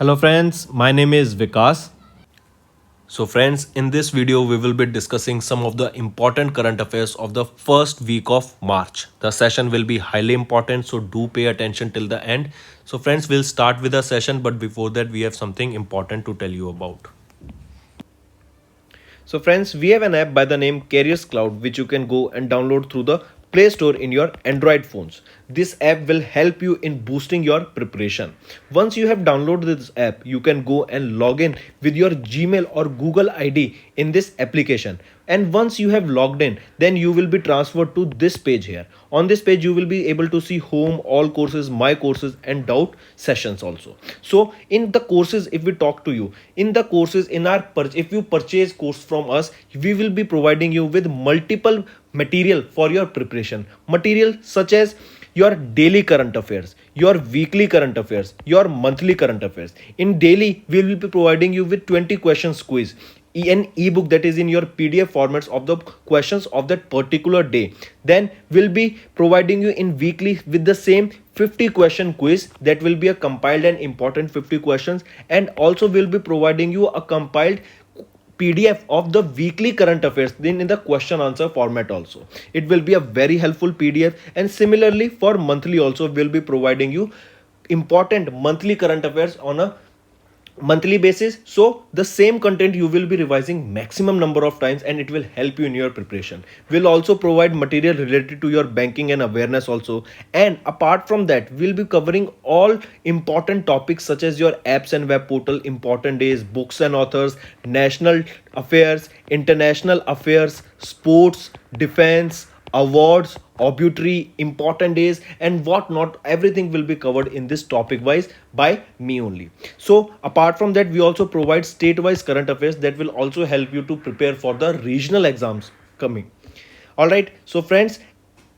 Hello friends, my name is Vikas. So friends, in this video we will be discussing some of the important current affairs of the first week of March. The session will be highly important, so do pay attention till the end. So friends, we'll start with the session, but before that we have something important to tell you about. So friends, we have an app by the name AffairsCloud which you can go and download through the Play Store in your Android phones. This app will help you in boosting your preparation. Once you have downloaded this app, you can go and log in with your Gmail or Google ID in this application. And once you have logged in, then you will be transferred to this page here. On this page, you will be able to see home, all courses, my courses, and doubt sessions also. So in the courses, if we talk to you, in the courses, if you purchase course from us, we will be providing you with multiple material for your preparation. Material such as your daily current affairs, your weekly current affairs, your monthly current affairs. In daily, we will be providing you with 20 questions quiz, an ebook that is in your PDF formats of the questions of that particular day. Then we'll be providing you in weekly with the same 50 question quiz that will be a compiled and important 50 questions, and also we'll be providing you a compiled PDF of the weekly current affairs then in the question answer format also. It will be a very helpful PDF, and similarly for monthly also we'll be providing you important monthly current affairs on a monthly basis. So the same content you will be revising maximum number of times and it will help you in your preparation. We'll also provide material related to your banking and awareness also, and apart from that we'll be covering all important topics such as your apps and web portal, important days, books and authors, national affairs, international affairs, sports, defense, awards, obituary, important days, and whatnot. Everything will be covered in this topic wise by me only. So apart from that, we also provide state wise current affairs that will also help you to prepare for the regional exams coming. All right, so friends,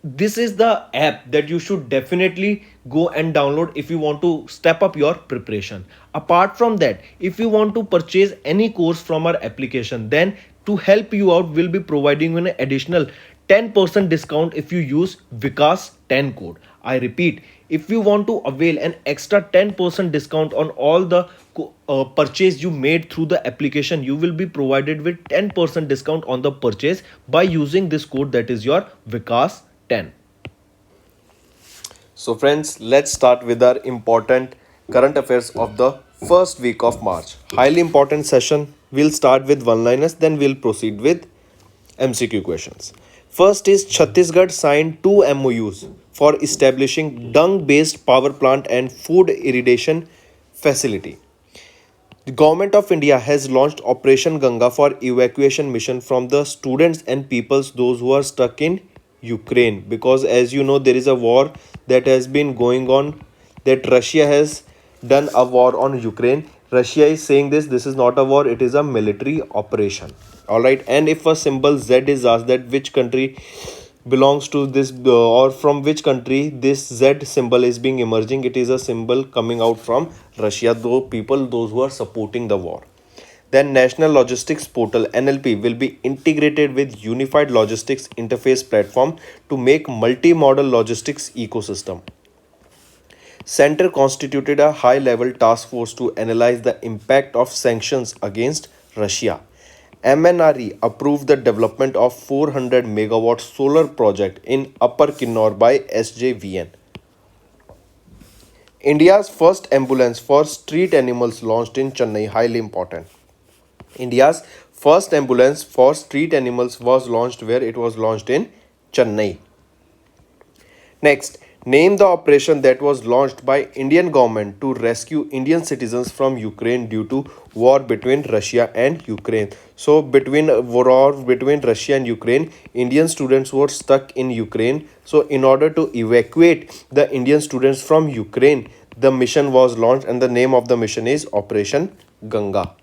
this is the app that you should definitely go and download if you want to step up your preparation. Apart from that, if you want to purchase any course from our application, then to help you out, we'll be providing you an additional 10% discount if you use Vikas 10 code. I repeat, if you want to avail an extra 10% discount on all the purchase you made through the application, you will be provided with 10% discount on the purchase by using this code, that is your Vikas 10. So friends, let's start with our important current affairs of the first week of March. Highly important session. We'll start with one-liners, then we'll proceed with MCQ questions. First is Chhattisgarh signed 2 MOUs for establishing dung-based power plant and food irrigation facility. The Government of India has launched Operation Ganga for evacuation mission from the students and peoples those who are stuck in Ukraine, because as you know there is a war that has been going on, that Russia has done a war on Ukraine. Russia is saying this is not a war, it is a military operation. All right, and if a symbol Z is asked, that which country belongs to this or from which country this Z symbol is being emerging, it is a symbol coming out from Russia, those who are supporting the war. Then National Logistics Portal NLP will be integrated with Unified Logistics Interface Platform to make multi-modal logistics ecosystem. Center constituted a high-level task force to analyze the impact of sanctions against Russia. MNRE approved the development of 400 megawatt solar project in Upper Kinnor by SJVN. India's first ambulance for street animals launched in Chennai. Highly important. India's first ambulance for street animals was launched where? It was launched in Chennai. Next, name the operation that was launched by Indian government to rescue Indian citizens from Ukraine due to war between Russia and Ukraine. So between Russia and Ukraine, Indian students were stuck in Ukraine. So in order to evacuate the Indian students from Ukraine, the mission was launched, and the name of the mission is Operation Ganga.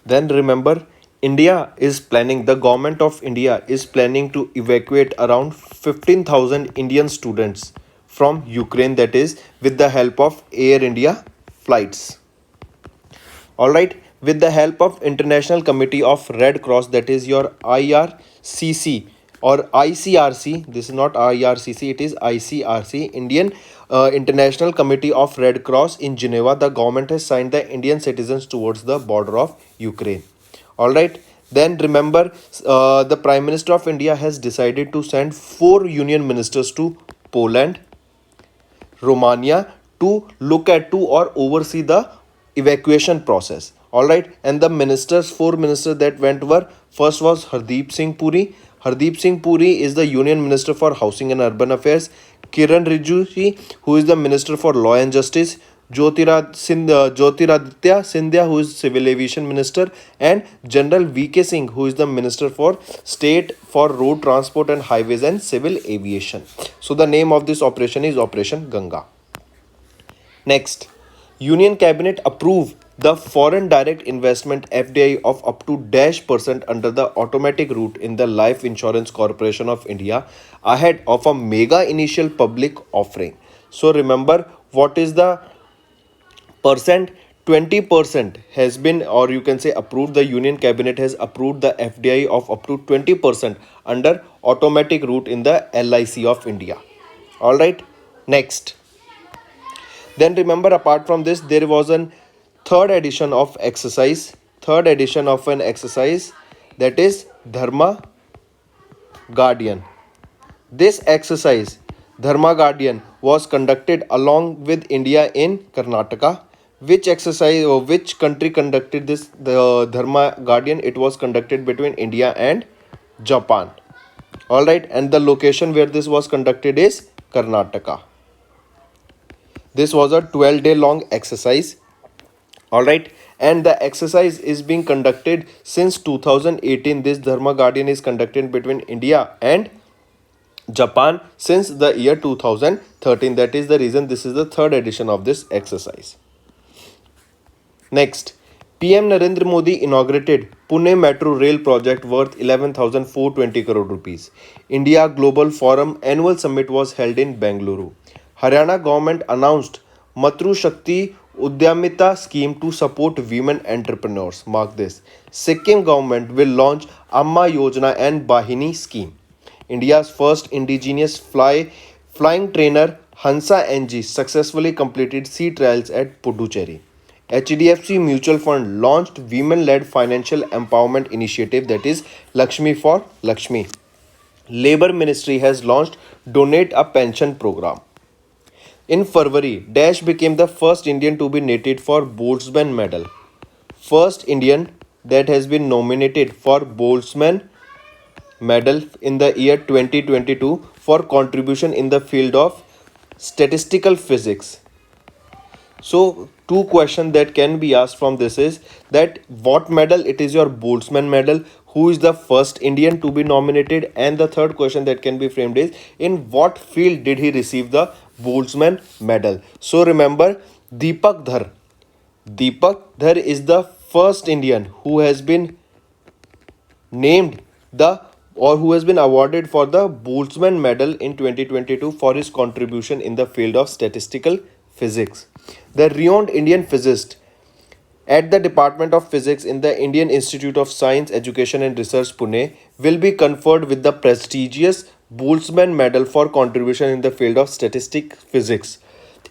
Then remember, the government of India is planning to evacuate around 15,000 Indian students from Ukraine, that is with the help of Air India flights. Alright, with the help of International Committee of Red Cross, that is your IRCC, or ICRC, this is not IRCC, it is ICRC, Indian International Committee of Red Cross in Geneva, the government has signed the Indian citizens towards the border of Ukraine. All right. Then remember, the Prime Minister of India has decided to send 4 union ministers to Poland, Romania to look at to or oversee the evacuation process. All right, and the ministers, 4 ministers that went were, first was Hardeep Singh Puri. Hardeep Singh Puri is the Union Minister for Housing and Urban Affairs. Kiran Rijiju, who is the Minister for Law and Justice. Jyotiraditya Scindia, who is Civil Aviation Minister, and General VK Singh, who is the Minister for State for Road Transport and Highways and Civil Aviation. So the name of this operation is Operation Ganga. Next, Union Cabinet approved the foreign direct investment FDI of up to -% under the automatic route in the Life Insurance Corporation of India ahead of a mega initial public offering. So remember, what is the percent? 20% has been, or you can say approved, the Union Cabinet has approved the FDI of up to 20% under automatic route in the LIC of India. All right. Next, then remember, apart from this, there was an third edition of exercise, that is Dharma Guardian. This exercise, Dharma Guardian, was conducted along with India in Karnataka. Which exercise or which country conducted this, the Dharma Guardian? It was conducted between India and Japan. All right, and the location where this was conducted is Karnataka. This was a 12-day long exercise. All right, and the exercise is being conducted since 2018. This Dharma Guardian is conducted between India and Japan since the year 2013. That is the reason this is the third edition of this exercise. Next, PM Narendra Modi inaugurated Pune Metro Rail project worth 11,420 crore rupees. India Global Forum annual summit was held in Bengaluru. Haryana government announced Matru Shakti Udyamita scheme to support women entrepreneurs. Mark this. Sikkim government will launch Amma Yojana and Bahini scheme. India's first indigenous flying trainer Hansa NG successfully completed sea trials at Puducherry. HDFC Mutual Fund launched women-led financial empowerment initiative, that is Lakshmi for Lakshmi. Labor Ministry has launched Donate a Pension program. In February, Dash became the first Indian to be nominated for Boltzmann Medal. First Indian that has been nominated for Boltzmann Medal in the year 2022 for contribution in the field of statistical physics. So, two questions that can be asked from this is that what medal? It is your Boltzmann medal. Who is the first Indian to be nominated? And the third question that can be framed is in what field did he receive the Boltzmann medal? So remember, Deepak Dhar. Deepak Dhar is the first Indian who has been named the or who has been awarded for the Boltzmann medal in 2022 for his contribution in the field of statistical physics. The renowned Indian physicist at the Department of Physics in the Indian Institute of Science, Education and Research, Pune, will be conferred with the prestigious Boltzmann Medal for contribution in the field of statistical physics.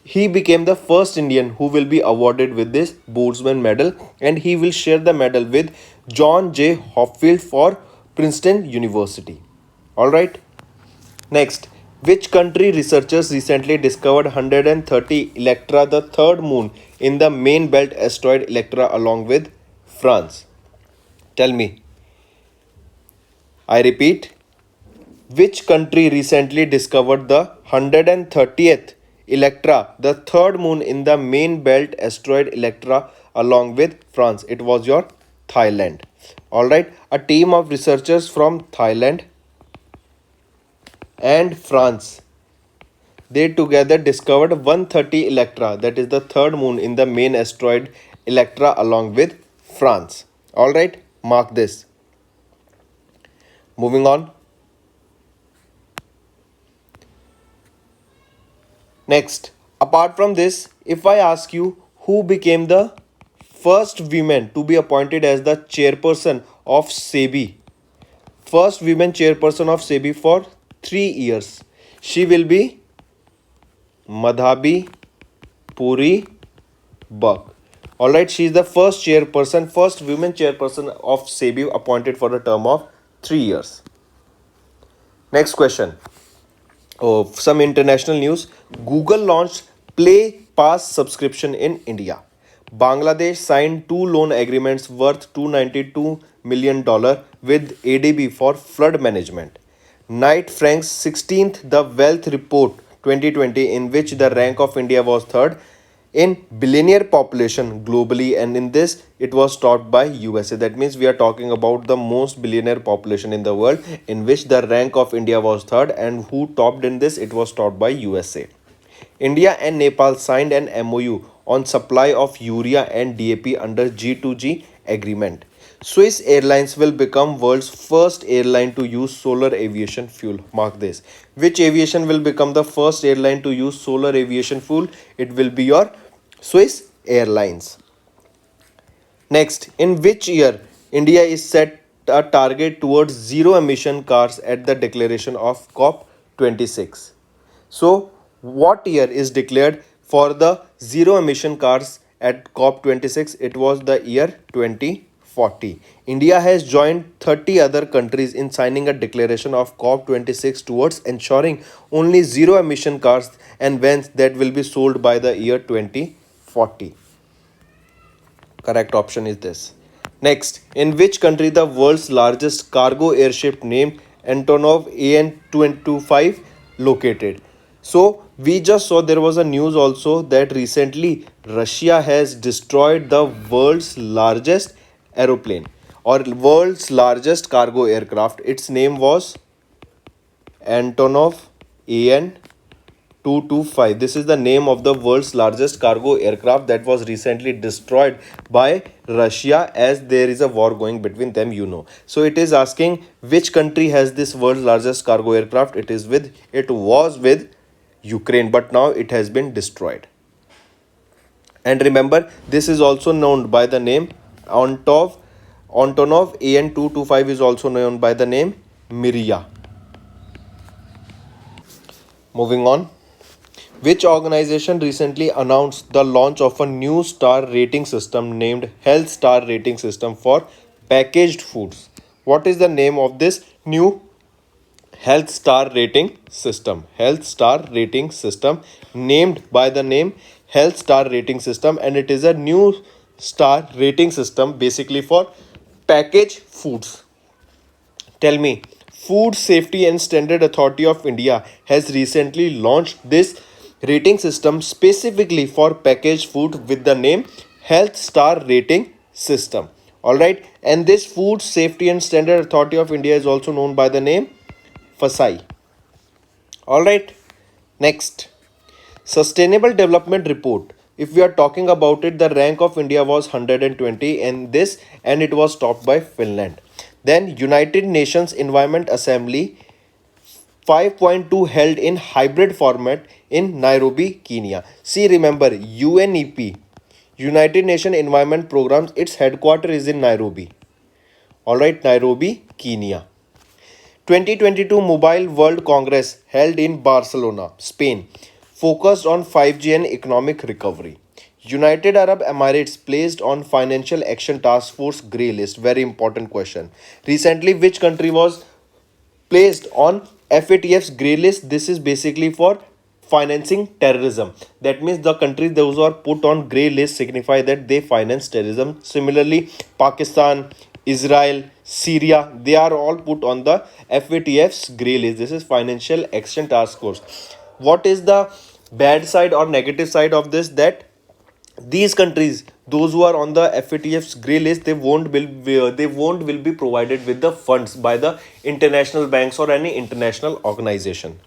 He became the first Indian who will be awarded with this Boltzmann Medal, and he will share the medal with John J. Hopfield for Princeton University. Alright. Next, which country researchers recently discovered 130 Electra, the third moon in the main belt asteroid Electra, along with France? Tell me. I repeat, which country recently discovered the 130th Electra, the third moon in the main belt asteroid Electra, along with France? It was your Thailand. Alright, a team of researchers from Thailand and France, they together discovered 130 Electra, that is the third moon in the main asteroid Electra, along with France. Alright, mark this. Moving on. Next, apart from this, if I ask you who became the first woman to be appointed as the chairperson of SEBI, first women chairperson of SEBI for 3 years. She will be Madhabi Puri Buck. Alright, she is the first chairperson, first women chairperson of SEBI appointed for a term of 3 years. Next question. Oh, some international news. Google launched Play Pass subscription in India. Bangladesh signed 2 loan agreements worth $292 million with ADB for flood management. Knight Frank's 16th The Wealth Report 2020, in which the rank of India was third in billionaire population globally, and in this it was topped by USA. That means we are talking about the most billionaire population in the world, in which the rank of India was third, and who topped in this? It was topped by USA. India and Nepal signed an MOU on supply of urea and DAP under G2G agreement. Swiss Airlines will become world's first airline to use solar aviation fuel. Mark this. Which aviation will become the first airline to use solar aviation fuel? It will be your Swiss Airlines. Next, in which year India is set a target towards zero emission cars at the declaration of COP26? So, what year is declared for the zero emission cars at COP26? It was the year 2040. India has joined 30 other countries in signing a declaration of COP26 towards ensuring only zero emission cars and vans that will be sold by the year 2040. Correct option is this. Next, in which country the world's largest cargo airship named Antonov AN-225 located? So we just saw there was a news also that recently Russia has destroyed the world's largest aeroplane or world's largest cargo aircraft. Its name was Antonov AN-225. This is the name of the world's largest cargo aircraft that was recently destroyed by Russia, as there is a war going between them, you know. So it is asking which country has this world's largest cargo aircraft. It was with Ukraine, but now it has been destroyed. And remember, this is also known by the name Antonov AN-225 is also known by the name Miria. Moving on. Which organization recently announced the launch of a new star rating system named Health Star Rating System for packaged foods? What is the name of this new Health Star Rating System? Health Star Rating System, named by the name Health Star Rating System, and it is a new star rating system basically for packaged foods. Tell me, Food Safety and Standard Authority of India has recently launched this rating system specifically for packaged food with the name Health Star Rating System. Alright, and this Food Safety and Standard Authority of India is also known by the name FSSAI. Alright, next, Sustainable Development Report. If we are talking about it, the rank of India was 120 in this, and it was topped by Finland. Then United Nations Environment Assembly 5.2 held in hybrid format in Nairobi, Kenya. See, remember, UNEP, United Nations Environment Programs, its headquarters is in Nairobi. Alright, Nairobi, Kenya. 2022 Mobile World Congress held in Barcelona, Spain, focused on 5G and economic recovery. United Arab Emirates placed on Financial Action Task Force grey list. Very important question. Recently, which country was placed on FATF's grey list? This is basically for financing terrorism. That means the countries those who are put on grey list signify that they finance terrorism. Similarly, Pakistan, Israel, Syria, they are all put on the FATF's grey list. This is Financial Action Task Force. What is the bad side or negative side of this? That these countries, those who are on the FATF's grey list, they won't will be provided with the funds by the international banks or any international organization.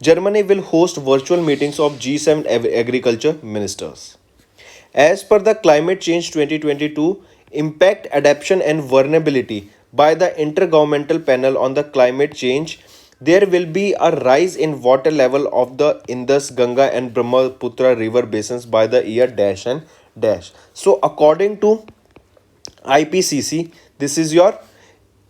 Germany will host virtual meetings of G7 agriculture ministers. As per the Climate Change 2022 Impact, Adaptation and Vulnerability by the Intergovernmental Panel on the Climate Change, there will be a rise in water level of the Indus, Ganga and Brahmaputra river basins by the year dash and dash. So according to IPCC, this is your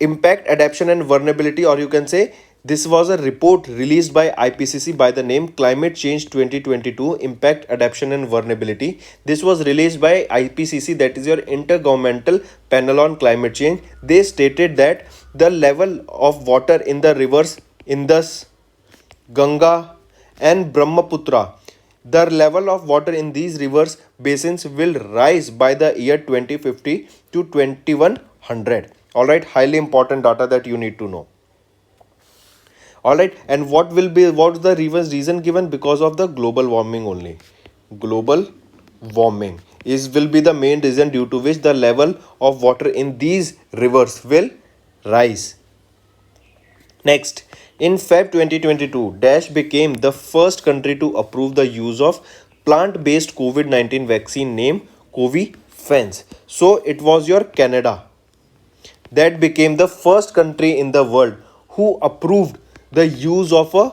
impact, adaptation and vulnerability, or you can say this was a report released by IPCC by the name Climate Change 2022 Impact, Adaptation and Vulnerability. This was released by IPCC, that is your Intergovernmental Panel on Climate Change. They stated that the level of water in the rivers Indus, Ganga and Brahmaputra, the level of water in these rivers basins will rise by the year 2050 to 2100. Alright, highly important data that you need to know. Alright, and what's the reason given? Because of the global warming only. Global warming will be the main reason due to which the level of water in these rivers will rise. Next, in Feb 2022, Dash became the first country to approve the use of plant-based COVID-19 vaccine named Covifense. So it was your Canada that became the first country in the world who approved the use of a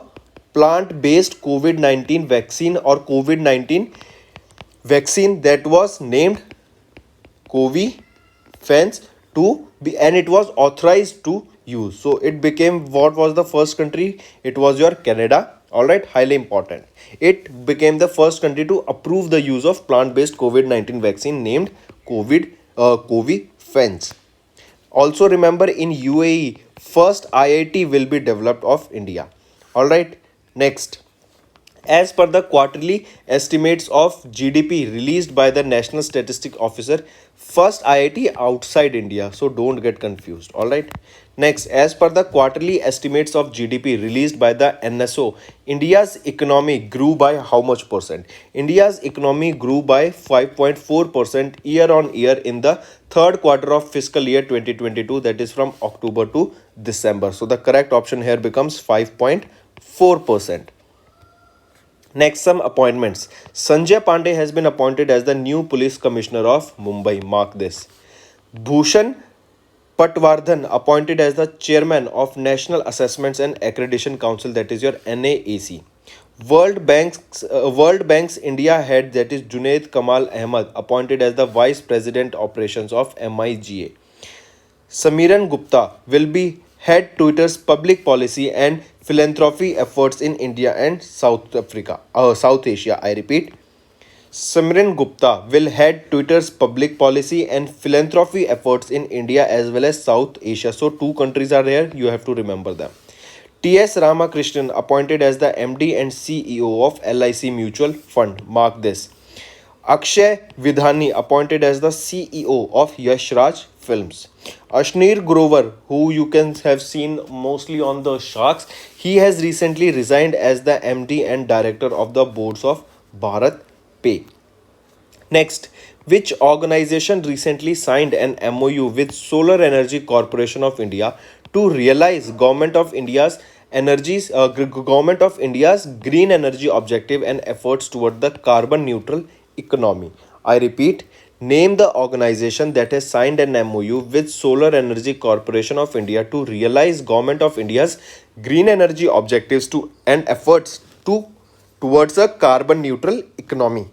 plant-based COVID-19 vaccine or COVID-19 vaccine that was named Covifense to be, and it was authorized to use. So it became, what was the first country? It was your Canada. Alright, highly important. It became the first country to approve the use of plant-based COVID-19 vaccine named Covifense. Also remember, in UAE, first IIT will be developed of India. Alright, next. As per the quarterly estimates of GDP released by the National Statistic Officer, first IIT outside India. So don't get confused. Alright. Next, as per the quarterly estimates of GDP released by the NSO, India's economy grew by how much percent? India's economy grew by 5.4% year on year in the third quarter of fiscal year 2022, that is from October to December. So the correct option here becomes 5.4%. Next, some appointments. Sanjay Pandey has been appointed as the new police commissioner of Mumbai. Mark this. Bhushan Patwardhan appointed as the chairman of National Assessments and Accreditation Council, that is your NAAC. World Bank's India head, that is Junaid Kamal Ahmed, appointed as the vice president operations of MIGA. Samiran Gupta will be head Twitter's public policy and philanthropy efforts in India and South Asia. I repeat, Samiran Gupta will head Twitter's public policy and philanthropy efforts in India as well as South Asia. So two countries are there, you have to remember them. T.S. Ramakrishnan appointed as the MD and CEO of LIC Mutual Fund. Mark this. Akshay Vidhani appointed as the CEO of Yash Raj Films. Ashneer Grover, who you can have seen mostly on the Sharks, he has recently resigned as the MD and director of the boards of Bharat Pay. Next, which organization recently signed an MOU with Solar Energy Corporation of India to realize Government of India's green energy objective and efforts toward the carbon neutral economy? I repeat, name the organization that has signed an MOU with Solar Energy Corporation of India to realize Government of India's green energy objectives and efforts towards a carbon neutral economy.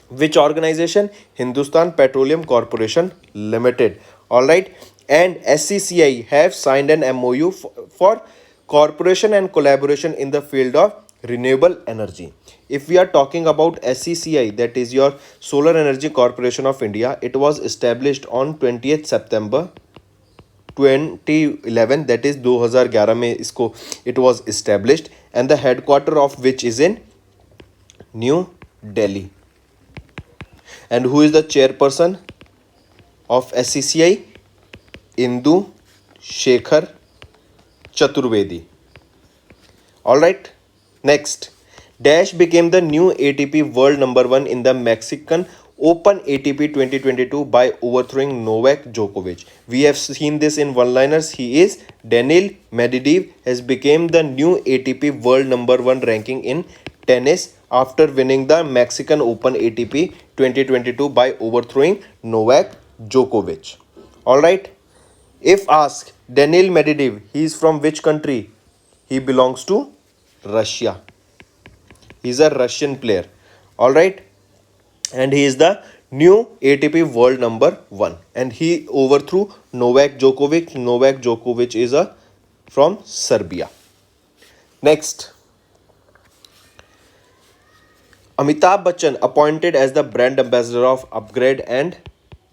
Which organization? Hindustan Petroleum Corporation Limited. Alright. And SCCI have signed an MOU for cooperation and collaboration in the field of renewable energy. If we are talking about SCCI, that is your Solar Energy Corporation of India, it was established on 20th September 2011, that is 2011 में it was established, and the headquarter of which is in New Delhi. And who is the chairperson of SCCI? Indu Shekhar Chaturvedi. Alright, next. Dash became the new ATP world number 1 in the Mexican Open ATP 2022 by overthrowing Novak Djokovic. We have seen this in one-liners. He is Daniil Medvedev has become the new ATP world number 1 ranking in tennis after winning the Mexican Open ATP 2022 by overthrowing Novak Djokovic. Alright. If asked, Daniil Medvedev, he is from which country? He belongs to Russia. He is a Russian player. Alright. And he is the new ATP world number 1, and he overthrew Novak Djokovic. Novak Djokovic is a from Serbia. Next, Amitabh Bachchan appointed as the brand ambassador of Upgrade and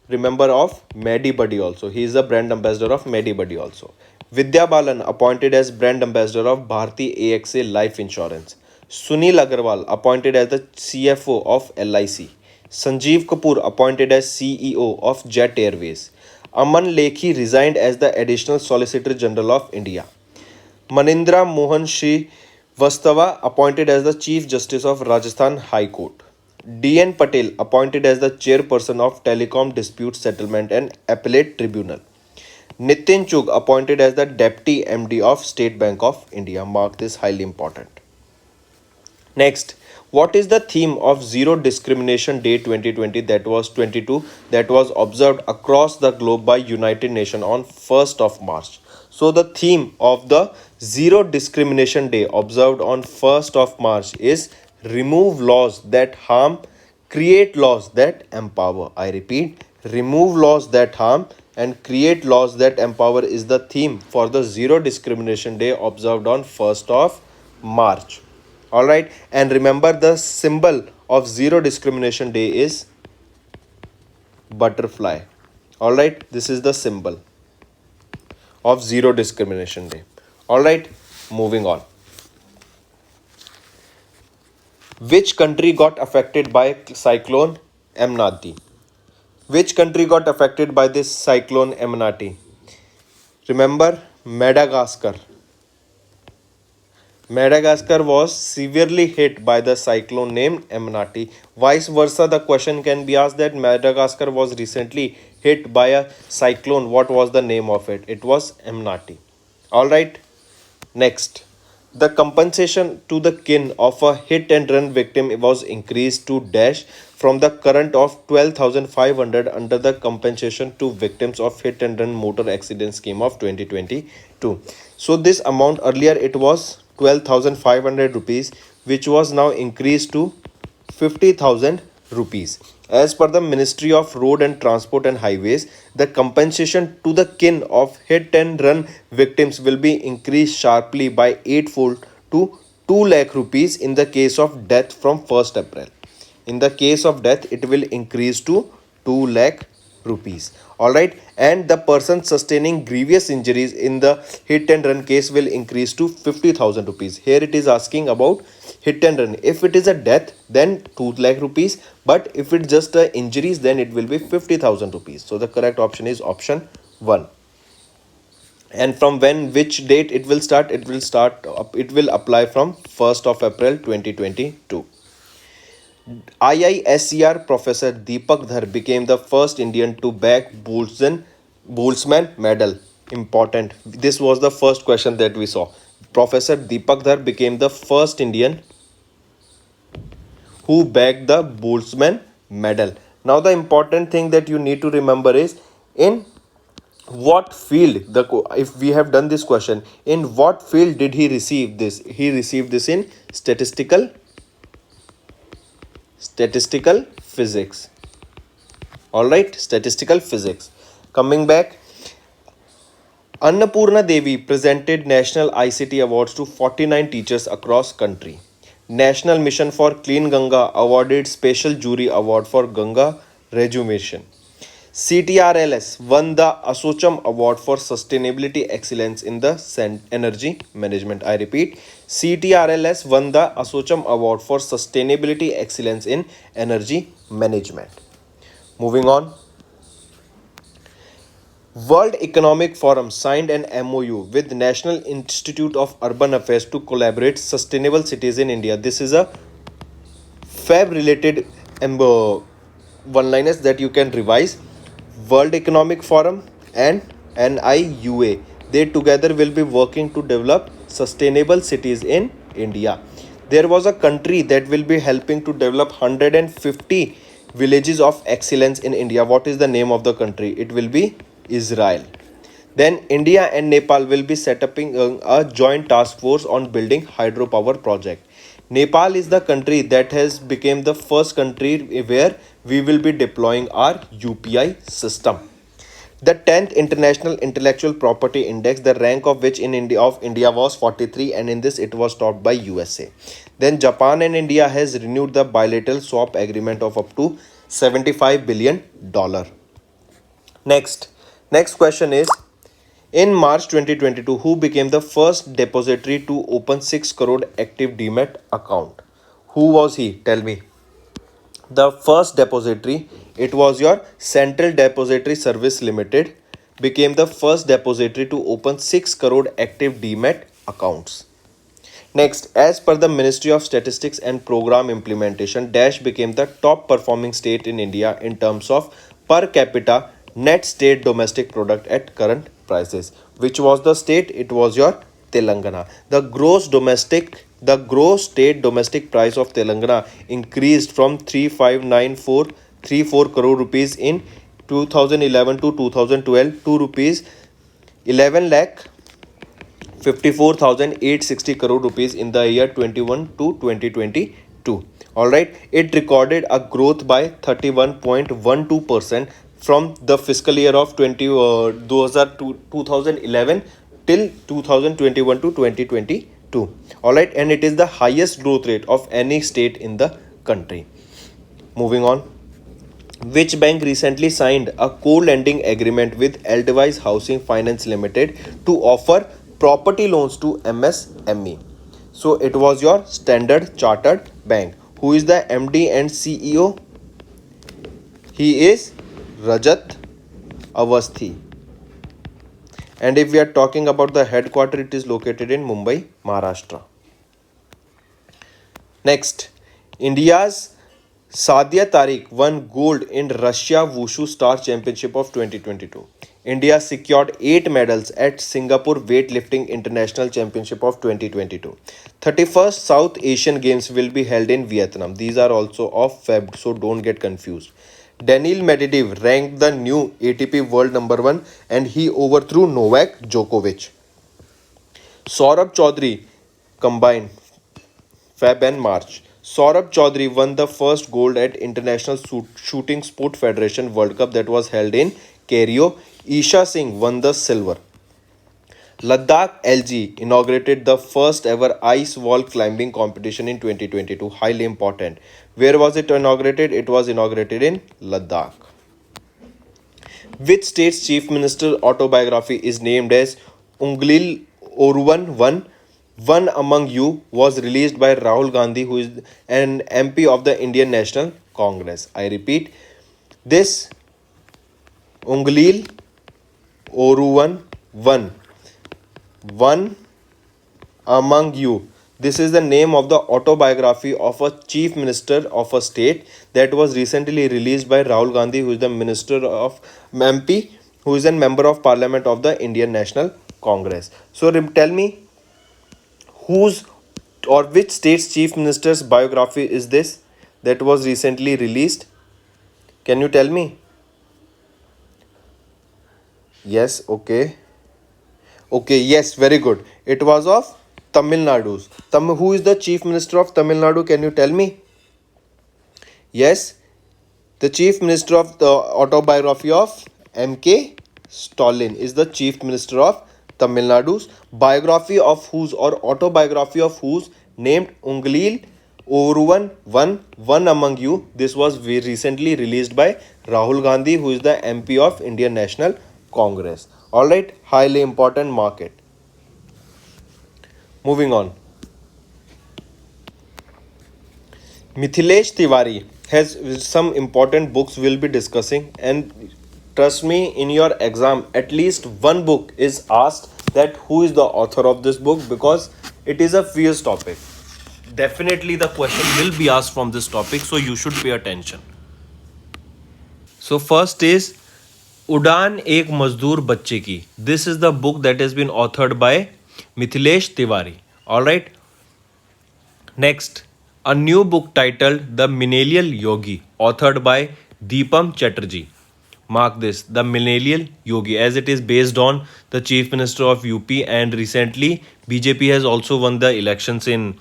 remember of Medi Buddy also. He is the brand ambassador of Medi Buddy also. Vidya Balan appointed as brand ambassador of Bharti AXA Life Insurance. Sunil Agarwal appointed as the CFO of LIC. Sanjeev Kapoor appointed as CEO of Jet Airways. Aman Lekhi resigned as the additional Solicitor General of India. Manindra Mohan Srivastava appointed as the Chief Justice of Rajasthan High Court. D.N. Patel appointed as the Chairperson of Telecom Dispute Settlement and Appellate Tribunal. Nitin Chugh appointed as the Deputy MD of State Bank of India. Mark this, highly important. Next, what is the theme of Zero Discrimination Day 2020 that was observed across the globe by United Nations on 1st of March? So the theme of the Zero Discrimination Day observed on 1st of March is remove laws that harm, create laws that empower. I repeat, remove laws that harm and create laws that empower is the theme for the Zero Discrimination Day observed on 1st of March. Alright, and remember the symbol of Zero Discrimination Day is butterfly. Alright, this is the symbol of Zero Discrimination Day. Alright, moving on. Which country got affected by cyclone Emnati? Which country got affected by this cyclone Emnati? Remember, Madagascar. Madagascar was severely hit by the cyclone named Emnati. Vice versa, the question can be asked that Madagascar was recently hit by a cyclone. What was the name of it? It was Emnati. Alright, next. The compensation to the kin of a hit and run victim was increased to dash from the current of 12,500 under the compensation to victims of hit and run motor accident scheme of 2022. So this amount earlier it was 12,500 rupees, which was now increased to 50,000 rupees. As per the Ministry of Road and Transport and Highways, the compensation to the kin of hit and run victims will be increased sharply by eightfold to 2 lakh rupees in the case of death from 1st April. In the case of death, it will increase to 2 lakh rupees. Alright, and the person sustaining grievous injuries in the hit and run case will increase to 50,000 rupees. Here it is asking about hit and run. If it is a death, then 2 lakh rupees, but if it's just injuries, then it will be 50,000 rupees. So the correct option is option 1. And from which date it will start? It will apply from 1st of April 2022. IISER Professor Deepak Dhar became the first Indian to bag Boltzmann medal. Important. This was the first question that we saw. Professor Deepak Dhar became the first Indian who bagged the Boltzmann medal. Now the important thing that you need to remember is in what field, if we have done this question, in what field did he receive this? He received this in statistical physics. Alright, statistical physics. Coming back, Annapurna Devi presented National ICT Awards to 49 teachers across country. National Mission for Clean Ganga awarded Special Jury Award for Ganga Rejuvenation. CTRLS won the Asocham Award for Sustainability Excellence in the Energy Management. I repeat, CTRLS won the Asocham Award for Sustainability Excellence in Energy Management. Moving on. World Economic Forum signed an MOU with National Institute of Urban Affairs to collaborate sustainable cities in India. This is a FAB related one-liners that you can revise. World Economic Forum and NIUA, they together will be working to develop sustainable cities in India. There was a country that will be helping to develop 150 villages of excellence in India. What is the name of the country? It will be Israel. Then India and Nepal will be setting up a joint task force on building hydropower project. Nepal is the country that has become the first country where we will be deploying our UPI system. The 10th International Intellectual Property Index, the rank of which in India was 43, and in this it was topped by USA. Then Japan and India has renewed the bilateral swap agreement of up to $75 billion. Next question is, in March 2022, who became the first depository to open 6 crore active Demat account? Who was he? Tell me. The first depository, it was your Central Depository Service Limited, became the first depository to open 6 crore active Demat accounts. Next, as per the Ministry of Statistics and Program Implementation, Dash became the top performing state in India in terms of per capita net state domestic product at current prices. Which was the state? It was your Telangana. The gross state domestic price of Telangana increased from 359434 crore rupees in 2011 to 2012 to rupees 11 lakh 54,860 crore rupees in the year 21 to 2022. Alright, it recorded a growth by 31.12% from the fiscal year of 2011 till 2021 to 2022. Alright, and it is the highest growth rate of any state in the country. Moving on. Which bank recently signed a co-lending agreement with Edelweiss Housing Finance Limited to offer property loans to MSME? So it was your Standard Chartered Bank. Who is the MD and CEO? He is Rajat Awasthi. And if we are talking about the headquarters, it is located in Mumbai, Maharashtra. Next, India's Sadia Tariq won gold in Russia Wushu Star Championship of 2022. India secured 8 medals at Singapore Weightlifting International Championship of 2022. 31st South Asian Games will be held in Vietnam. These are also of Feb, so don't get confused. Daniil Medvedev ranked the new ATP world number 1 and he overthrew Novak Djokovic. Saurabh Chaudhary combined Feb and March. Saurabh Chaudhary won the first gold at International Shooting Sport Federation World Cup that was held in Cairo. Isha Singh won the silver. Ladakh LG inaugurated the first ever ice wall climbing competition in 2022. Highly important. Where was it inaugurated? It was inaugurated in Ladakh. Which state's chief minister autobiography is named as Unglil Oruvan 1? One Among You was released by Rahul Gandhi, who is an MP of the Indian National Congress. I repeat, this Unglil Oruvan 1. One Among You. This is the name of the autobiography of a chief minister of a state that was recently released by Rahul Gandhi, who is the minister of MP, who is a member of parliament of the Indian National Congress. So tell me, whose or which state's chief minister's biography is this that was recently released? Can you tell me? Yes, okay. Okay, yes, very good. It was of Tamil Nadu's. Who is the chief minister of Tamil Nadu? Can you tell me? Yes, the chief minister of the autobiography of M.K. Stalin is the chief minister of Tamil Nadu's. Biography of whose or autobiography of whose named Unglil Oruvan 1, One Among You. This was recently released by Rahul Gandhi, who is the MP of Indian National Congress. Alright, highly important market. Moving on. Mithilesh Tiwari has some important books we'll be discussing, and trust me, in your exam at least one book is asked that who is the author of this book, because it is a fierce topic. Definitely the question will be asked from this topic, so you should pay attention. So first is Udaan Ek Mazdoor Bachche Ki. This is the book that has been authored by Mithilesh Tiwari. Alright. Next, a new book titled The Millennial Yogi, authored by Deepak Chatterjee. Mark this, The Millennial Yogi, as it is based on the Chief Minister of UP, and recently BJP has also won the elections in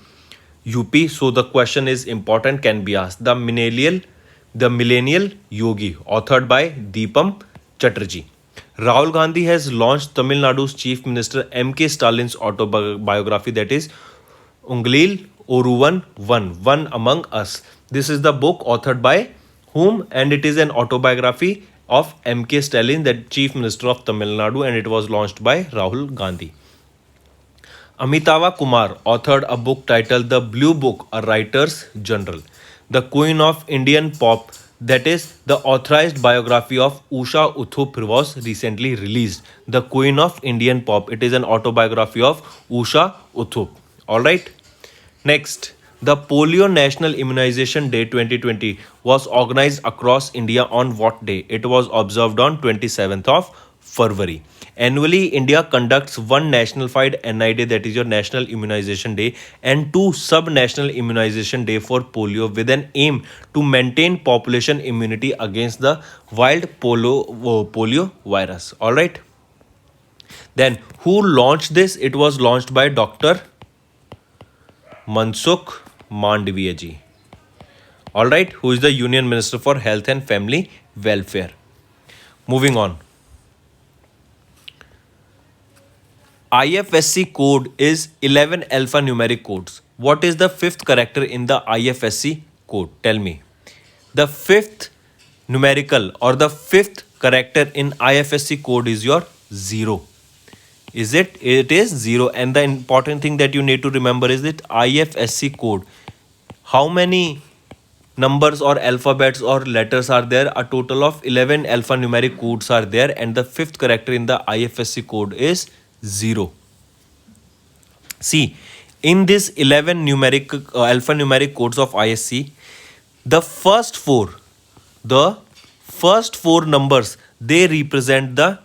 UP. So the question is important, can be asked. The Millennial Yogi, authored by Deepam Chatterjee. Rahul Gandhi has launched Tamil Nadu's Chief Minister M.K. Stalin's autobiography, that is Unglil Oruvan One Among Us. This is the book authored by whom, and it is an autobiography of M.K. Stalin, the Chief Minister of Tamil Nadu, and it was launched by Rahul Gandhi. Amitava Kumar authored a book titled The Blue Book, a Writer's Journal. The Queen of Indian Pop, that is the authorized biography of Usha Uthup, was recently released. The Queen of Indian Pop, it is an autobiography of Usha Uthup. Alright. Next, the Polio National Immunization Day 2020 was organized across India on what day? It was observed on 27th of February. Annually, India conducts one national-fied NI Day, that is your National Immunization Day, and two sub-national immunization day for polio, with an aim to maintain population immunity against the wild polio virus. All right. Then, who launched this? It was launched by Dr. Mansukh Mandavia ji. All right, who is the Union Minister for Health and Family Welfare. Moving on. IFSC code is 11 alphanumeric codes. What is the fifth character in the IFSC code? Tell me. The fifth numerical or the fifth character in IFSC code is your 0. Is it? It is 0. And the important thing that you need to remember is that IFSC code, how many numbers or alphabets or letters are there? A total of 11 alphanumeric codes are there, and the fifth character in the IFSC code is 0. See, in this 11 alphanumeric codes of ISC, the first four numbers, they represent the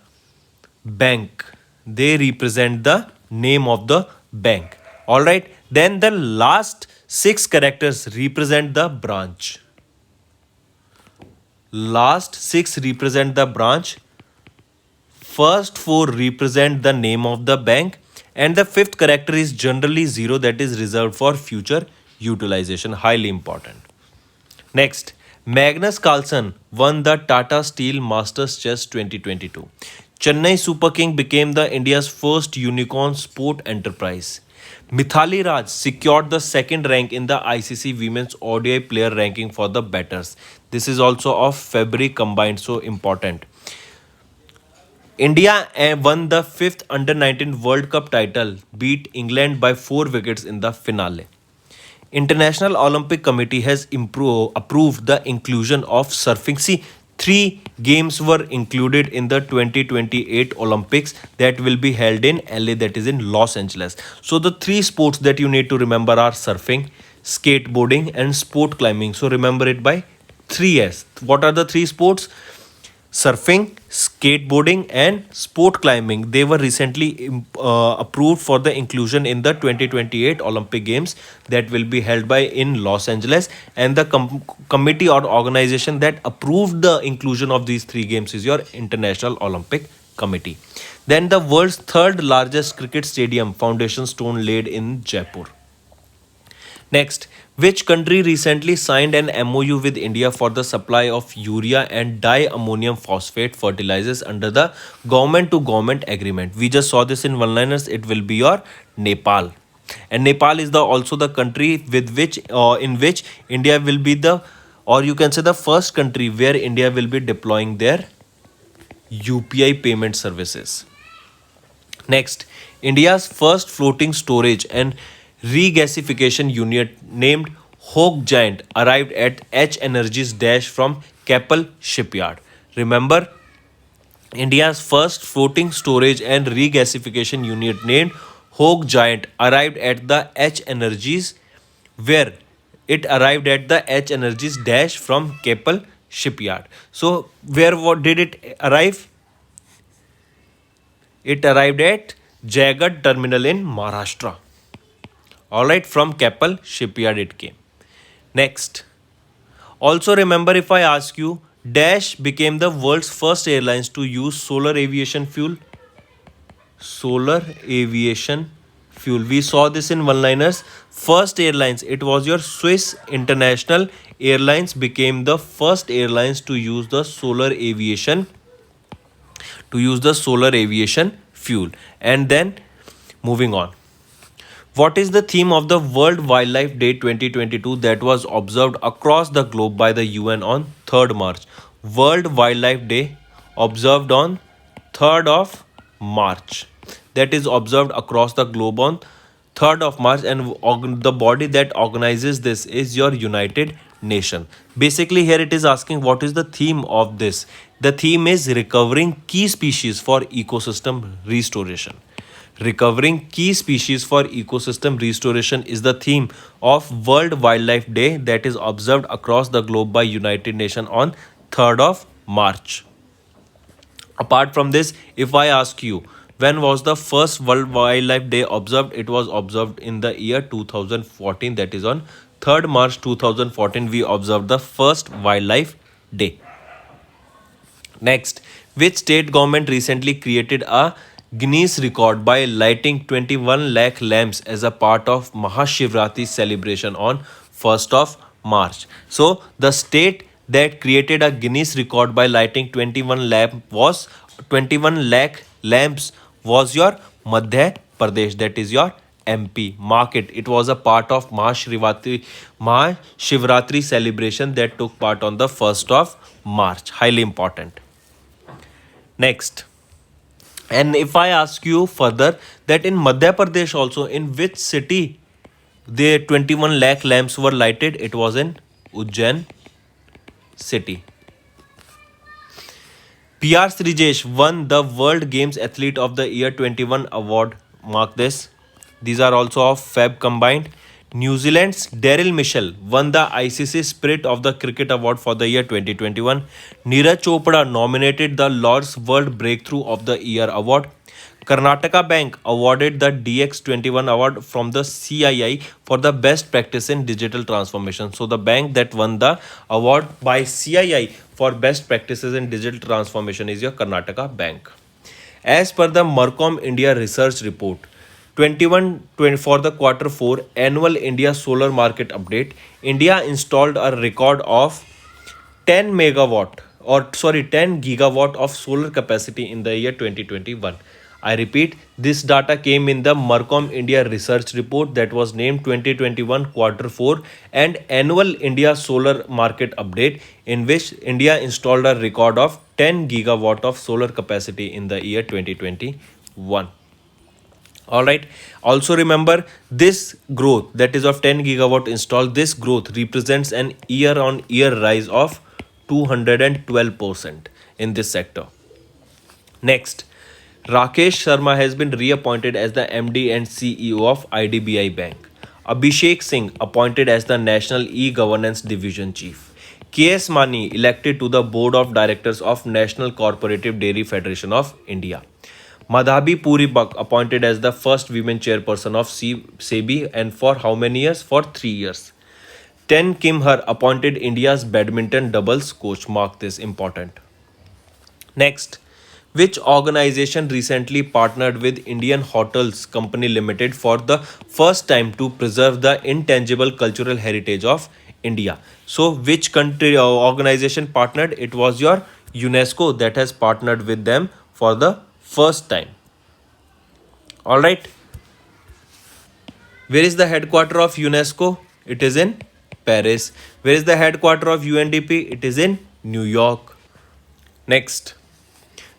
bank. They represent the name of the bank. All right. Then the last 6 characters represent the branch. Last 6 represent the branch. First 4 represent the name of the bank, and the fifth character is generally 0, that is reserved for future utilization. Highly important. Next, Magnus Carlsen won the Tata Steel Masters Chess 2022. Chennai Super King became the India's first unicorn sport enterprise. Mithali Raj secured the second rank in the ICC Women's ODI player ranking for the batters. This is also of February combined, so important. India won the 5th Under-19 World Cup title, beat England by 4 wickets in the finale. International Olympic Committee has approved the inclusion of surfing. See, 3 games were included in the 2028 Olympics that will be held in LA, that is in Los Angeles. So the 3 sports that you need to remember are surfing, skateboarding and sport climbing. So remember it by 3S. What are the 3 sports? Surfing, skateboarding and sport climbing. They were recently approved for the inclusion in the 2028 Olympic Games that will be held by in Los Angeles, and the committee or organization that approved the inclusion of these 3 games is your International Olympic Committee. Then the world's 3rd largest cricket stadium foundation stone laid in Jaipur. Next, which country recently signed an MOU with India for the supply of urea and diammonium phosphate fertilizers under the government-to-government agreement? We just saw this in one-liners. It will be your Nepal. And Nepal is also the country with which in which India will be the, or you can say the first country where India will be deploying their UPI payment services. Next, India's first floating storage and regasification unit named Hawk Giant arrived at H Energy's dash from Keppel shipyard. Remember, India's first floating storage and regasification unit named Hawk Giant arrived at the H Energies, where it arrived at the H Energies dash from Keppel shipyard. So what did it arrive? It arrived at Jagad terminal in Maharashtra. Alright, from Keppel shipyard it came. Next, also remember, if I ask you, Dash became the world's first airlines to use solar aviation fuel. Solar aviation fuel. We saw this in one-liners. First airlines, it was your Swiss International Airlines became the first airlines to use the solar aviation fuel. And then moving on. What is the theme of the World Wildlife Day 2022 that was observed across the globe by the UN on 3rd March? World Wildlife Day observed on 3rd of March. That is observed across the globe on 3rd of March, and the body that organizes this is your United Nation. Basically here it is asking what is the theme of this. The theme is recovering key species for ecosystem restoration. Recovering key species for ecosystem restoration is the theme of World Wildlife Day that is observed across the globe by United Nations on 3rd of March. Apart from this, if I ask you, when was the first World Wildlife Day observed? It was observed in the year 2014. That is on 3rd March 2014 we observed the first Wildlife Day. Next, which state government recently created a Guinness record by lighting 21 lakh lamps as a part of Mahashivratri celebration on 1st of March. So the state that created a Guinness record by lighting 21 lakh lamps was your Madhya Pradesh, that is your MP. Mark it. It was a part of Mahashivratri celebration that took part on the 1st of March. Highly important. Next. And if I ask you further that in Madhya Pradesh also, in which city the 21 lakh lamps were lighted? It was in Ujjain city. PR Srijesh won the World Games Athlete of the Year 21 award. Mark this. These are also of Feb combined. New Zealand's Daryl Mitchell won the ICC Spirit of the Cricket Award for the year 2021. Neeraj Chopra nominated the Lord's World Breakthrough of the Year Award. Karnataka Bank awarded the DX21 award from the CII for the best practice in digital transformation. So the bank that won the award by CII for best practices in digital transformation is your Karnataka Bank. As per the Mercom India research report, 21 for the quarter 4 annual India solar market update, India installed a record of 10 gigawatt of solar capacity in the year 2021. I repeat, this data came in the Mercom India research report that was named 2021 quarter 4 and annual India solar market update, in which India installed a record of 10 gigawatt of solar capacity in the year 2021. Alright, also remember this growth that is of 10 gigawatt installed, this growth represents an year on year rise of 212% in this sector. Next, Rakesh Sharma has been reappointed as the MD and CEO of IDBI Bank. Abhishek Singh appointed as the National E-Governance Division Chief. KS Mani elected to the Board of Directors of National Cooperative Dairy Federation of India. Madhabi Puri Bak appointed as the first women chairperson of SEBI, and for how many years? For 3 years. Ten Kim Har appointed India's badminton doubles coach. Mark this, important. Next, which organization recently partnered with Indian Hotels Company Limited for the first time to preserve the intangible cultural heritage of India? So which country organization partnered? It was your UNESCO that has partnered with them for the first time. All right. Where is the headquarter of UNESCO? It is in Paris. Where is the headquarter of UNDP? It is in New York. Next.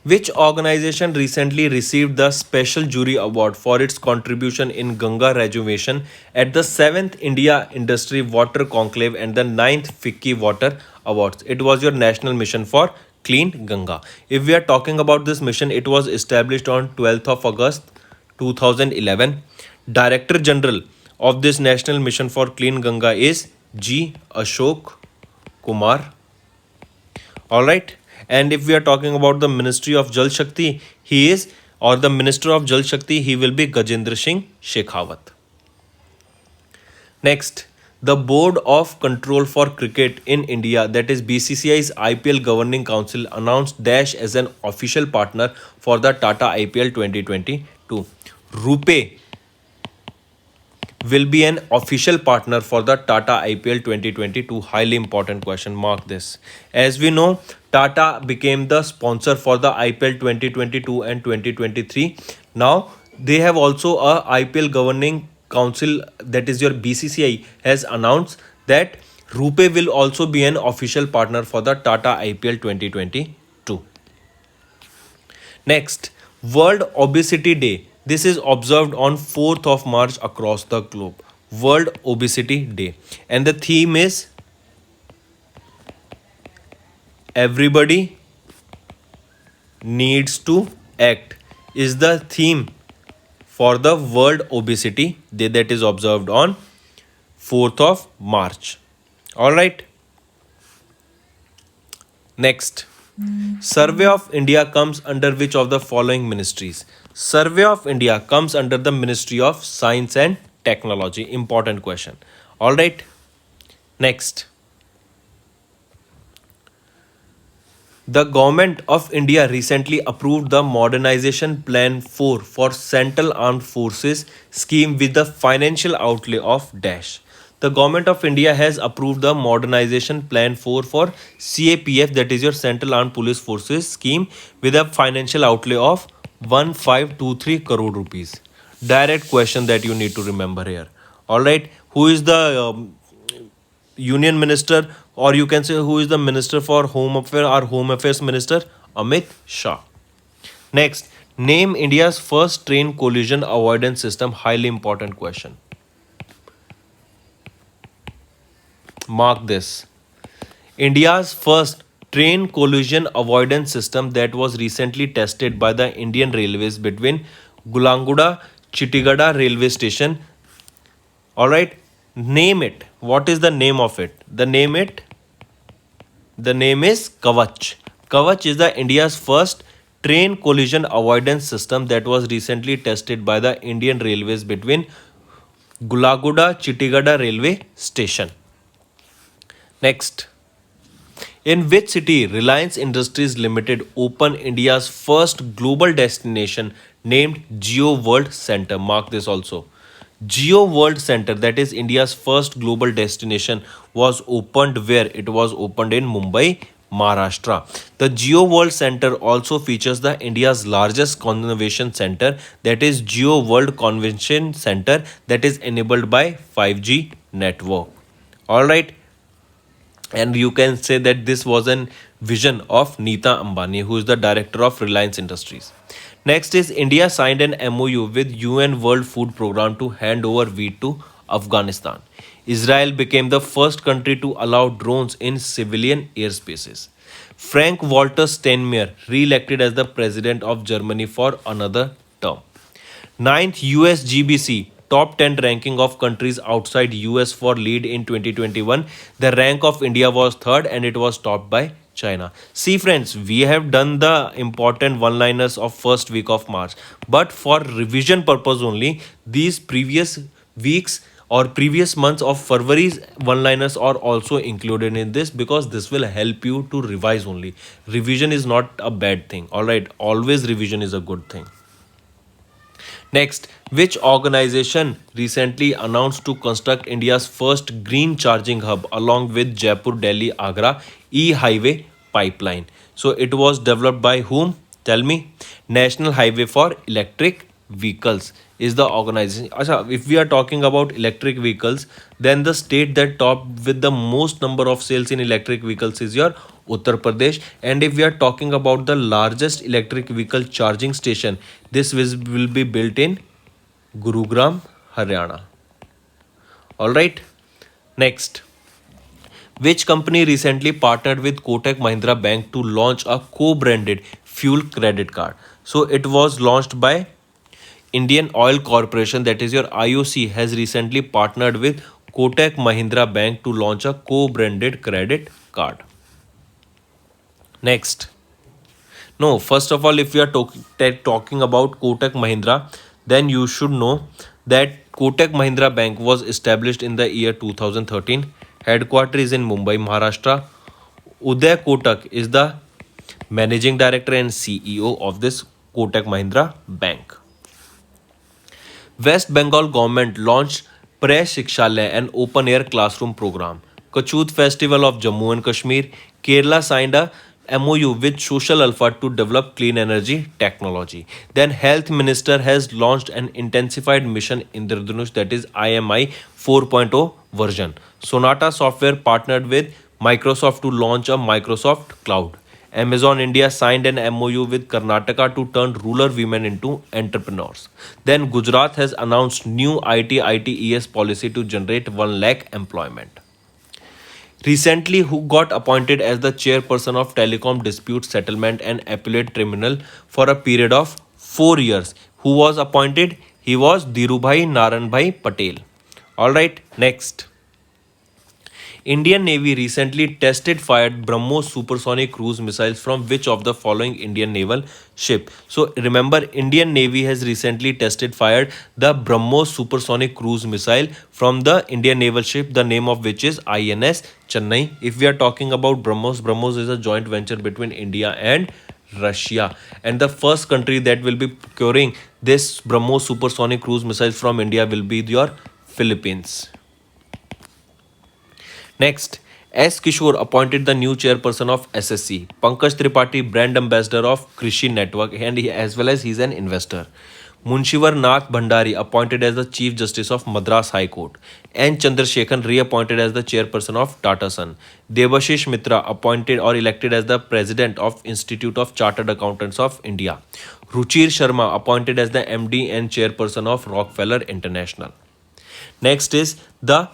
Which organization recently received the Special Jury Award for its contribution in Ganga rejuvenation at the 7th India Industry Water Conclave and the 9th FICCI Water Awards? It was your National Mission for Clean Ganga. If we are talking about this mission, it was established on 12th of August 2011. Director General of this National Mission for Clean Ganga is G. Ashok Kumar. Alright. And if we are talking about the Ministry of Jal Shakti, the Minister of Jal Shakti, he will be Gajendra Singh Shekhawat. Next, the Board of Control for Cricket in India, that is BCCI's IPL Governing Council, announced Dash as an official partner for the Tata IPL 2022. RuPay will be an official partner for the Tata IPL 2022? Highly important question. Mark this. As we know, Tata became the sponsor for the IPL 2022 and 2023. Now, they have also a IPL governing council, that is your BCCI, has announced that RuPay will also be an official partner for the Tata IPL 2022. Next, World Obesity Day. This is observed on 4th of March across the globe. World Obesity Day. And the theme is Everybody Needs to Act is the theme for the World Obesity Day that is observed on 4th of March. Alright. Next. Survey of India comes under which of the following ministries? Survey of India comes under the Ministry of Science and Technology. Important question. Alright. Next. The Government of India recently approved the Modernization Plan 4 for Central Armed Forces scheme with the financial outlay of dash. The Government of India has approved the Modernization Plan 4 for CAPF, that is your Central Armed Police Forces scheme, with a financial outlay of 1523 crore rupees. Direct question that you need to remember here. Alright, who is the Union Minister, or you can say who is the Minister for Home Affairs or Home Affairs Minister? Amit Shah. Next, name India's first train collision avoidance system. Highly important question. Mark this. India's first train collision avoidance system that was recently tested by the Indian Railways between Gulaguda Chittigada railway station. Alright, name it. What is the name of it? The name is Kavach. Kavach is the India's first train collision avoidance system that was recently tested by the Indian Railways between Gulaguda Chittigada railway station. Next. In which city Reliance Industries Limited opened India's first global destination named Geo World Center? Mark this also. Geo World Center, that is India's first global destination, was opened where? It was opened in Mumbai, Maharashtra. The Geo World Center also features the India's largest convention center, that is Geo World Convention Center, that is enabled by 5G network. Alright. And you can say that this was a vision of Neeta Ambani, who is the director of Reliance Industries. Next is India signed an MOU with UN World Food Programme to hand over wheat to Afghanistan. Israel became the first country to allow drones in civilian airspaces. Frank-Walter Steinmeier re-elected as the president of Germany for another term. 9th USGBC top 10 ranking of countries outside US for lead in 2021. The rank of India was third and it was topped by China. See friends, we have done the important one-liners of first week of March. But for revision purpose only, these previous weeks or previous months of February's one-liners are also included in this, because this will help you to revise only. Revision is not a bad thing. Alright, always revision is a good thing. Next, which organization recently announced to construct India's first green charging hub along with Jaipur, Delhi, Agra e-highway pipeline? So it was developed by whom? Tell me. National Highway for Electric Vehicles is the organization. If we are talking about electric vehicles, then the state that topped with the most number of sales in electric vehicles is your Uttar Pradesh. And if we are talking about the largest electric vehicle charging station, this will be built in Gurugram, Haryana. Alright. Next. Which company recently partnered with Kotak Mahindra Bank to launch a co-branded fuel credit card? So it was launched by Indian Oil Corporation, that is your IOC, has recently partnered with Kotak Mahindra Bank to launch a co-branded credit card. Next. No, first of all, if we are talking about Kotak Mahindra, then you should know that Kotak Mahindra Bank was established in the year 2013. Headquarters is in Mumbai, Maharashtra. Uday Kotak is the managing director and CEO of this Kotak Mahindra Bank. West Bengal government launched Pre-Shikshalaya, an open-air classroom program. Kachut Festival of Jammu and Kashmir. Kerala signed a MOU with Social Alpha to develop clean energy technology. Then Health Minister has launched an intensified mission Indradhanush, that is IMI 4.0 version. Sonata Software partnered with Microsoft to launch a Microsoft Cloud. Amazon India signed an MOU with Karnataka to turn rural women into entrepreneurs. Then Gujarat has announced new ITES policy to generate 1 lakh employment. Recently, who got appointed as the chairperson of Telecom Dispute Settlement and Appellate Tribunal for a period of 4 years? Who was appointed? He was Dhirubhai Naranbhai Patel. Alright, next. Indian Navy recently tested fired BrahMos supersonic cruise missiles from which of the following Indian naval ship? So remember, Indian Navy has recently tested fired the BrahMos supersonic cruise missile from the Indian naval ship, the name of which is INS Chennai. If we are talking about BrahMos, BrahMos is a joint venture between India and Russia, and the first country that will be procuring this BrahMos supersonic cruise missiles from India will be your Philippines. Next, S. Kishore appointed the new chairperson of SSC. Pankaj Tripathi, brand ambassador of Krishi Network, and as well as he's an investor. Munshivar Nath Bhandari appointed as the Chief Justice of Madras High Court. N. Chandrasekhan reappointed as the chairperson of Tata Sun. Debashish Mitra appointed or elected as the president of Institute of Chartered Accountants of India. Ruchir Sharma appointed as the MD and chairperson of Rockefeller International. Next is the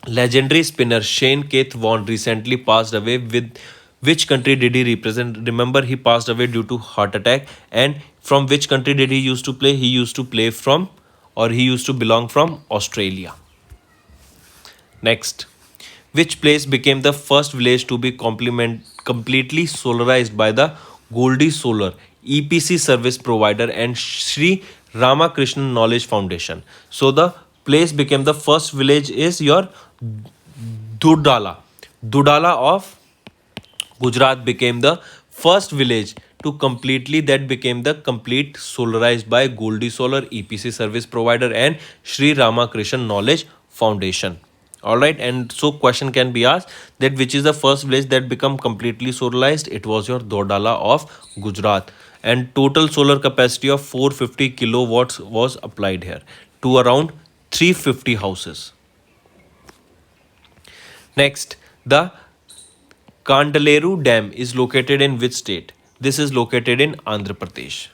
legendary spinner Shane Keith Vaughan recently passed away. With which country did he represent? Remember, he passed away due to heart attack. And from which country did he used to play? He used to play from, or he used to belong from, Australia. Next, which place became the first village to be completely solarized by the Goldie Solar EPC service provider and Sri Ramakrishna Knowledge Foundation? So the place became the first village is your Dudala. Dudala of Gujarat became the first village to completely that became the complete solarized by Goldie Solar EPC service provider and Sri Ramakrishna Knowledge Foundation. Alright, and so question can be asked that which is the first village that become completely solarized? It was your Dodala of Gujarat, and total solar capacity of 450 kilowatts was applied here to around 350 houses. Next, the Kandaleru Dam is located in which state? This is located in Andhra Pradesh.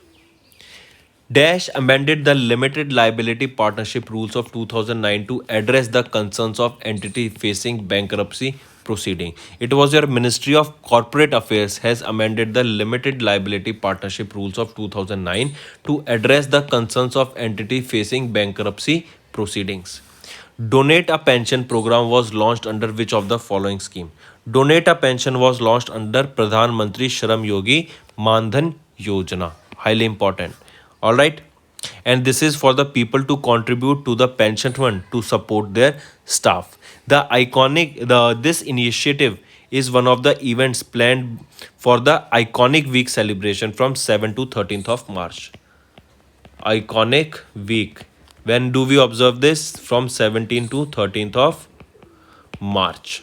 Dash amended the limited liability partnership rules of 2009 to address the concerns of entity facing bankruptcy proceeding. It was your Ministry of Corporate Affairs has amended the limited liability partnership rules of 2009 to address the concerns of entity facing bankruptcy proceedings. Donate a Pension program was launched under which of the following scheme? Donate a Pension was launched under Pradhan Mantri Shram Yogi Mandhan Yojana. Highly important. Alright. And this is for the people to contribute to the pension fund to support their staff. This initiative is one of the events planned for the Iconic Week celebration from 7th to 13th of March. Iconic Week. When do we observe this? From 17th to 13th of March.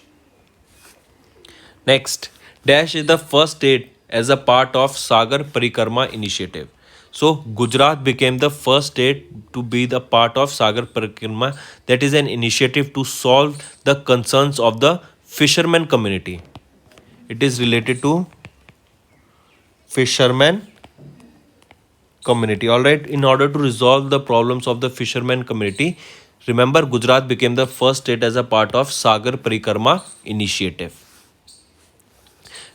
Next, Dash is the first state as a part of Sagar Parikrama initiative. So Gujarat became the first state to be the part of Sagar Parikrama, that is an initiative to solve the concerns of the fishermen community. It is related to fishermen community. Alright, in order to resolve the problems of the fishermen community, remember Gujarat became the first state as a part of Sagar Parikrama initiative.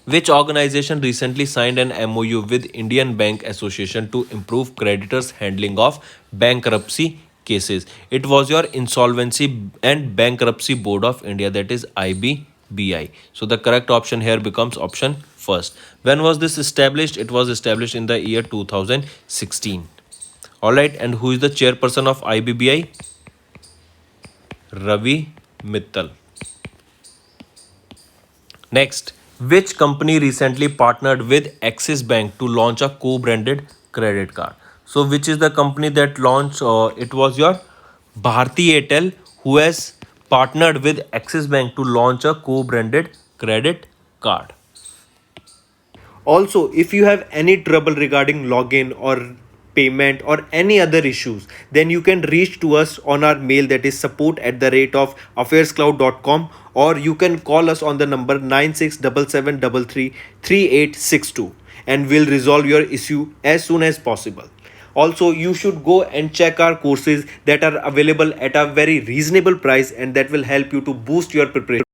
Which organization recently signed an MOU with Indian Bank Association to improve creditors' handling of bankruptcy cases? It was your Insolvency and Bankruptcy Board of India, that is IBBI. So the correct option here becomes option first. When was this established? It was established in the year 2016. Alright, and who is the chairperson of IBBI? Ravi Mittal. Next, which company recently partnered with Axis Bank to launch a co-branded credit card? So which is the company that launched? It was your Bharti Airtel who has partnered with Axis Bank to launch a co-branded credit card. Also, if you have any trouble regarding login or payment or any other issues, then you can reach to us on our mail, that is support@affairscloud.com, or you can call us on the number 9677333862, and we'll resolve your issue as soon as possible. Also, you should go and check our courses that are available at a very reasonable price, and that will help you to boost your preparation.